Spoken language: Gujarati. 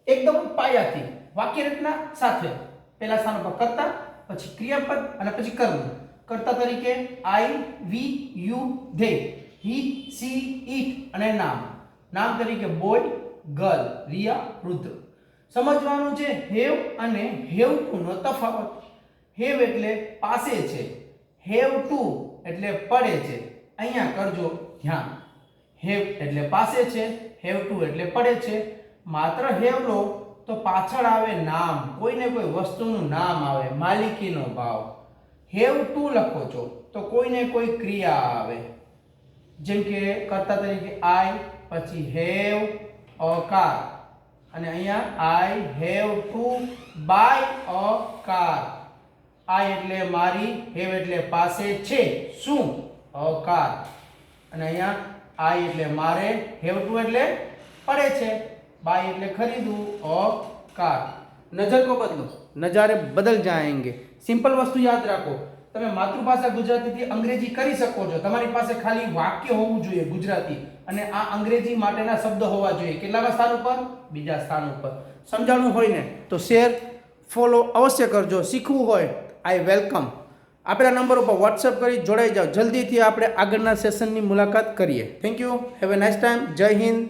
એકદમ પાયાથી વાક્ય રચના સાથે પહેલા સ્થાન પર કર્તા, પછી ક્રિયાપદ અને પછી કર્મ. કર્તા તરીકે I, we, you, they, he, she, it અને નામ. નામ તરીકે બોય, ગર્લ, રિયા, રુદ્ર. સમજવાનું છે હેવ અને હેવ ટુ નો તફાવત. હેવ એટલે પાસે છે, હેવ ટુ એટલે પડે છે. અહીંયા કરજો ધ્યાન. હેવ એટલે પાસે છે, હેવ ટુ એટલે પડે છે. માત્ર હેવ લો તો પાછળ આવે નામ, કોઈને કોઈ વસ્તુનું નામ આવે, માલિકીનો ભાવ. હેવ ટુ લખો છો તો કોઈને કોઈ ક્રિયા આવે, જેમ કે કર્તા તરીકે આઈ, પછી હેવ અ કાર, અને અહીંયા I have to buy a car. I એટલે મારી, હેવ એટલે પાસે છે, શું, અ કાર. અને અહીંયા આઈ એટલે મારે, હેવ ટુ એટલે પડે છે, બાય એટલે ખરીદવું, અ કાર. નજર કો બદલો, નજારે બદલ જાएंगे. સિમ્પલ વસ્તુ યાદ રાખો, તમે માતૃભાષા ગુજરાતીથી અંગ્રેજી કરી શકો છો. તમારી પાસે ખાલી વાક્ય હોવું જોઈએ ગુજરાતી, અને આ અંગ્રેજી માટેના શબ્દ હોવા જોઈએ. કેટલામા સ્થાન ઉપર? બીજા સ્થાન ઉપર. સમજાણું હોય ને તો શેર, ફોલો અવશ્ય કરજો. શીખવું હોય આઈ વેલકમ. આપેલા નંબર ઉપર વોટ્સઅપ કરી જોડાઈ જાઓ. જલ્દીથી આપણે આગળના સેશનની મુલાકાત કરીએ. Thank you. Have a nice time. જય હિન્દ.